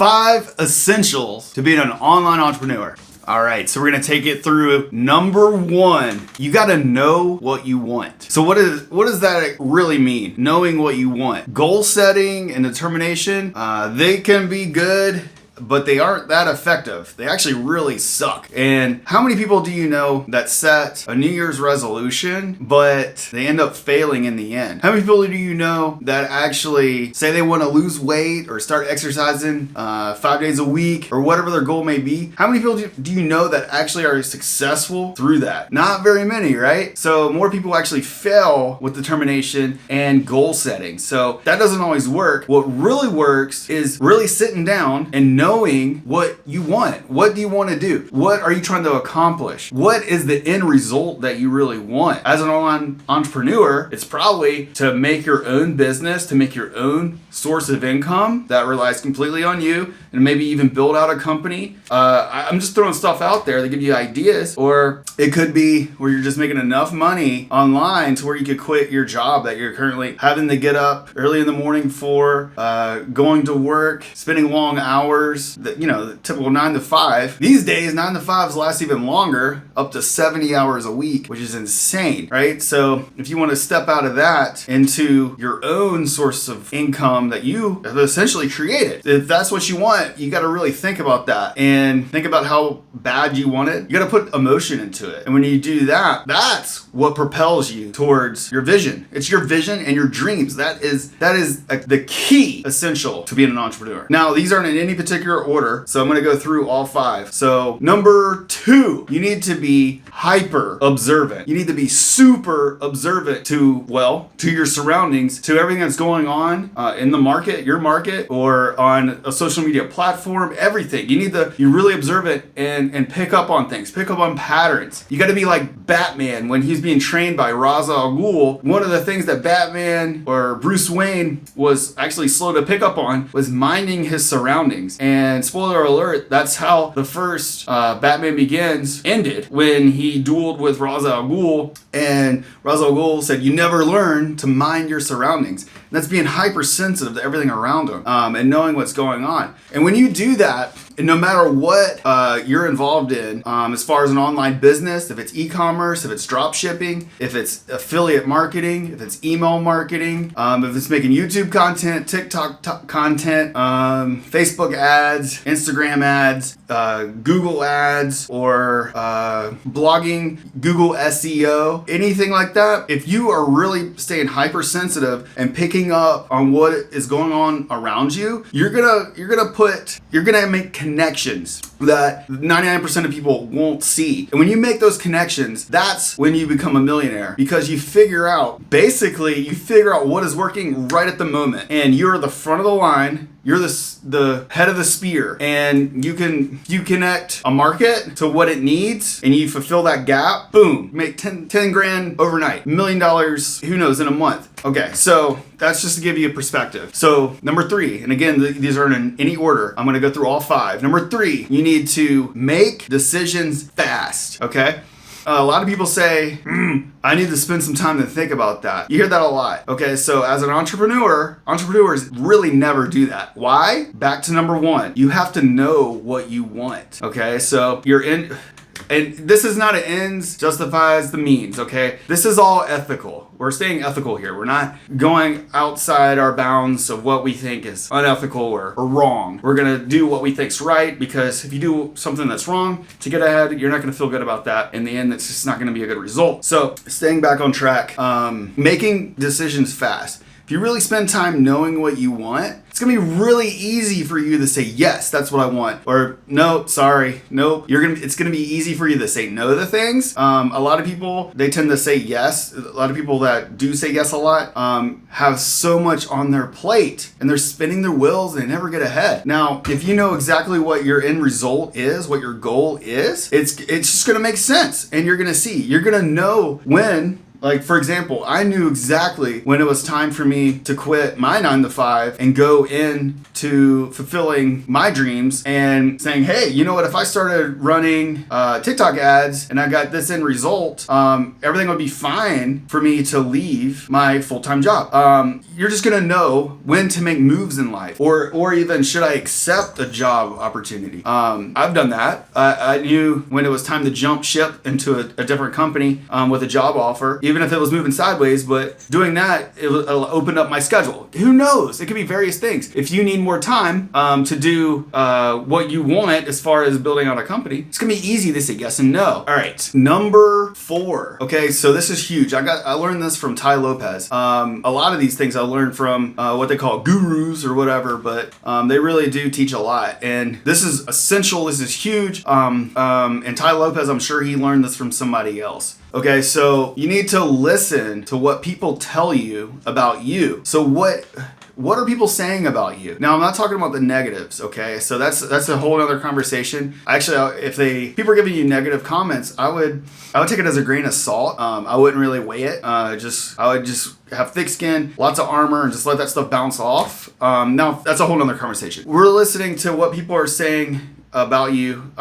5 essentials to being an online entrepreneur. All right, so we're gonna take it through. Number 1, you gotta know what you want. So what does that really mean? Knowing what you want. Goal setting and determination, they can be good, but they aren't that effective. They actually really suck. And how many people do you know that set a New Year's resolution, but they end up failing in the end? How many people do you know that actually say they want to lose weight or start exercising 5 days a week or whatever their goal may be? How many people do you know that actually are successful through that? Not very many, right? So more people actually fail with determination and goal setting. So that doesn't always work. What really works is really sitting down and knowing what you want. What do you want to do? What are you trying to accomplish? What is the end result that you really want? As an online entrepreneur, it's probably to make your own business, to make your own source of income that relies completely on you, and maybe even build out a company. I'm just throwing stuff out there to give you ideas. Or it could be where you're just making enough money online to where you could quit your job that you're currently having to get up early in the morning for, going to work, spending long hours, the typical 9 to 5. These days, 9 to 5s last even longer, up to 70 hours a week, which is insane, right? So if you want to step out of that into your own source of income that you have essentially created, if that's what you want, you got to really think about that and think about how bad you want it. You got to put emotion into it. And when you do that, that's what propels you towards your vision. It's your vision and your dreams. That is the key essential to being an entrepreneur. Now, these aren't in any particular order, so I'm going to go through all 5. So number 2, you need to be hyper observant. You need to be super observant to your surroundings, to everything that's going on in the market, your market, or on a social media platform, everything. You really observe it and pick up on things, pick up on patterns. You got to be like Batman when he's being trained by Ra's al Ghul. One of the things that Batman or Bruce Wayne was actually slow to pick up on was minding his surroundings. And spoiler alert, that's how the first Batman Begins ended, when he dueled with Ra's al Ghul, and Ra's al Ghul said, "You never learn to mind your surroundings." And that's being hypersensitive to everything around him, and knowing what's going on. And when you do that, and no matter what you're involved in, as far as an online business, if it's e-commerce, if it's drop shipping, if it's affiliate marketing, if it's email marketing, if it's making YouTube content, TikTok content, Facebook ads, Instagram ads, Google ads, or blogging, Google SEO, anything like that, if you are really staying hypersensitive and picking up on what is going on around you, you're gonna make connections that 99% of people won't see. And when you make those connections, that's when you become a millionaire, because you figure out what is working right at the moment, and you're the front of the line. You're the head of the spear, and you connect a market to what it needs, and you fulfill that gap. Boom, make 10 grand overnight, $1 million, who knows, in a month. Okay, so that's just to give you a perspective. So number 3, and again, these aren't in any order. I'm going to go through all 5. Number 3, you need to make decisions fast. Okay. A lot of people say, I need to spend some time to think about that. You hear that a lot. Okay, so as an entrepreneurs really never do that. Why? Back to number 1. You have to know what you want. Okay, so and this is not an ends justifies the means, okay? This is all ethical. We're staying ethical here. We're not going outside our bounds of what we think is unethical or wrong. We're going to do what we think's right, because if you do something that's wrong to get ahead, you're not going to feel good about that. In the end, it's just not going to be a good result. So staying back on track, making decisions fast. If you really spend time knowing what you want, it's going to be really easy for you to say, yes, that's what I want. Or no, sorry, nope. It's going to be easy for you to say no to things. A lot of people, they tend to say yes. A lot of people that do say yes a lot have so much on their plate, and they're spinning their wheels and they never get ahead. Now, if you know exactly what your end result is, what your goal is, it's just going to make sense, and you're going to see. You're going to know when Like, for example, I knew exactly when it was time for me to quit my 9 to 5 and go into fulfilling my dreams and saying, hey, you know what, if I started running TikTok ads and I got this end result, everything would be fine for me to leave my full-time job. You're just gonna know when to make moves in life, or even should I accept a job opportunity. I've done that. I knew when it was time to jump ship into a different company with a job offer, even if it was moving sideways, but doing that, it'll open up my schedule. Who knows? It could be various things. If you need more time to do what you want as far as building out a company, it's gonna be easy to say yes and no. All right, number 4. Okay, so this is huge. I learned this from Ty Lopez. A lot of these things I learned from what they call gurus or whatever, but they really do teach a lot. And this is essential. This is huge. And Ty Lopez, I'm sure he learned this from somebody else. Okay, so you need to listen to what people tell you about you. So what are people saying about you? Now, I'm not talking about the negatives, okay? So that's a whole other conversation. Actually, if people are giving you negative comments, I would take it as a grain of salt. I wouldn't really weigh it. I would just have thick skin, lots of armor, and just let that stuff bounce off. Now, that's a whole other conversation. We're listening to what people are saying about you,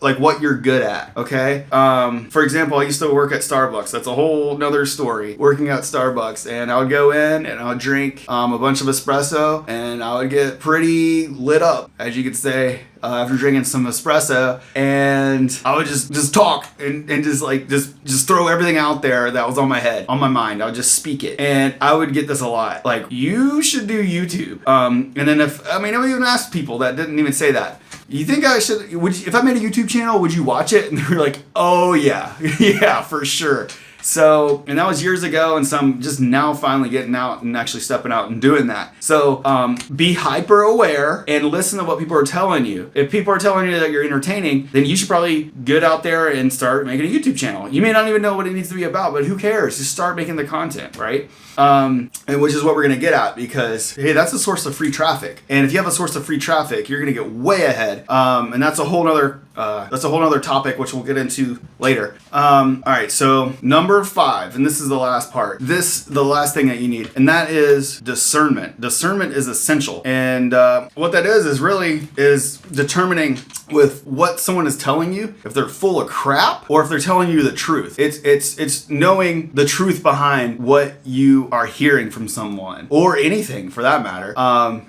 like what you're good at, okay? For example, I used to work at Starbucks. That's a whole nother story, working at Starbucks. And I would go in and I would drink a bunch of espresso, and I would get pretty lit up, as you could say, after drinking some espresso, and I would just talk and just throw everything out there that was on my head, on my mind. I would just speak it, and I would get this a lot, like, you should do YouTube. And then I would even ask people that didn't even say that, you think I should, if I made a YouTube channel, would you watch it? And they were like, oh yeah, yeah, for sure. So, and that was years ago, and so I'm just now finally getting out and actually stepping out and doing that. So, be hyper aware and listen to what people are telling you. If people are telling you that you're entertaining, then you should probably get out there and start making a YouTube channel. You may not even know what it needs to be about, but who cares? Just start making the content, right? And which is what we're gonna get at, because hey, that's a source of free traffic. And if you have a source of free traffic, you're gonna get way ahead. And that's a whole nother topic, which we'll get into later. All right, so number 5, and this is the last part. The last thing that you need, and that is discernment. Discernment is essential, and what that is really determining with what someone is telling you, if they're full of crap or if they're telling you the truth. It's knowing the truth behind what you are hearing from someone, or anything for that matter.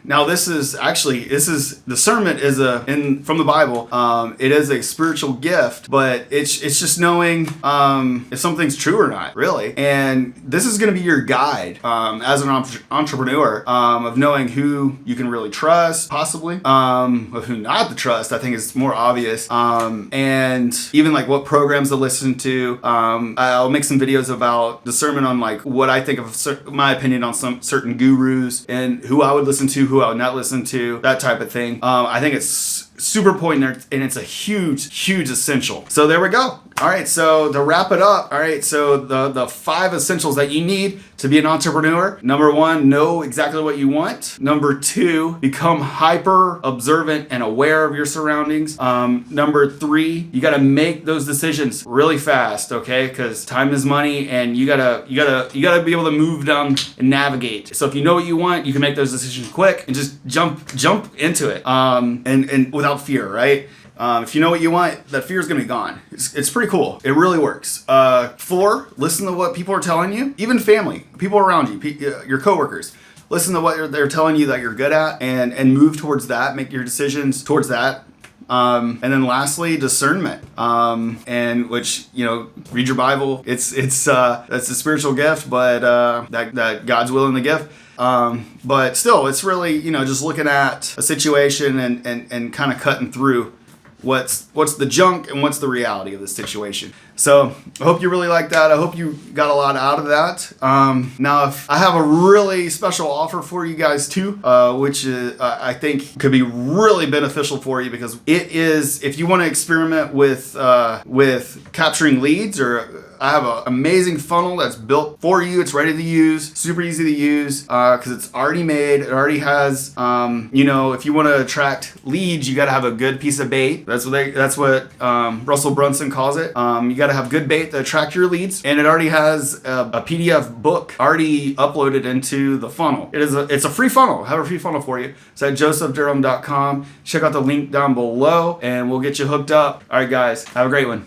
Now this is discernment is from the Bible. It is a spiritual gift, but it's just knowing if something's true or not, really. And this is going to be your guide as an entrepreneur, of knowing who you can really trust, possibly, of who not to trust. I think is more obvious, and even like what programs to listen to. I'll make some videos about discernment on like what I think of my opinion on some certain gurus and who I would listen to, who I would not listen to, that type of thing. I think it's super important, and it's a huge essential. So there we go. All right, so to wrap it up, all right, so the 5 essentials that you need to be an entrepreneur. Number 1, know exactly what you want. Number 2, become hyper observant and aware of your surroundings. Number 3, you got to make those decisions really fast, okay? Because time is money, and you gotta be able to move down and navigate. So if you know what you want, you can make those decisions quick and just jump into it, and without fear, right? If you know what you want, that fear is going to be gone. It's pretty cool. It really works. 4, listen to what people are telling you, even family, people around you, your coworkers. Listen to what they're telling you that you're good at, and move towards that. Make your decisions towards that. And then lastly, discernment, and which, read your Bible. It's that's a spiritual gift, but that God's willing to give. But still, it's really, just looking at a situation and kind of cutting through what's the junk and what's the reality of the situation. So I hope you really like that. I hope you got a lot out of that. Now, if I have a really special offer for you guys too, which I think could be really beneficial for you, because it is, if you want to experiment with capturing leads, or I have an amazing funnel that's built for you. It's ready to use, super easy to use because it's already made. It already has, if you want to attract leads, you got to have a good piece of bait. That's what Russell Brunson calls it. You got to have good bait to attract your leads, and it already has a PDF book already uploaded into the funnel. It's a free funnel. I have a free funnel for you. It's at josephdurham.com. Check out the link down below, and we'll get you hooked up. All right, guys, have a great one.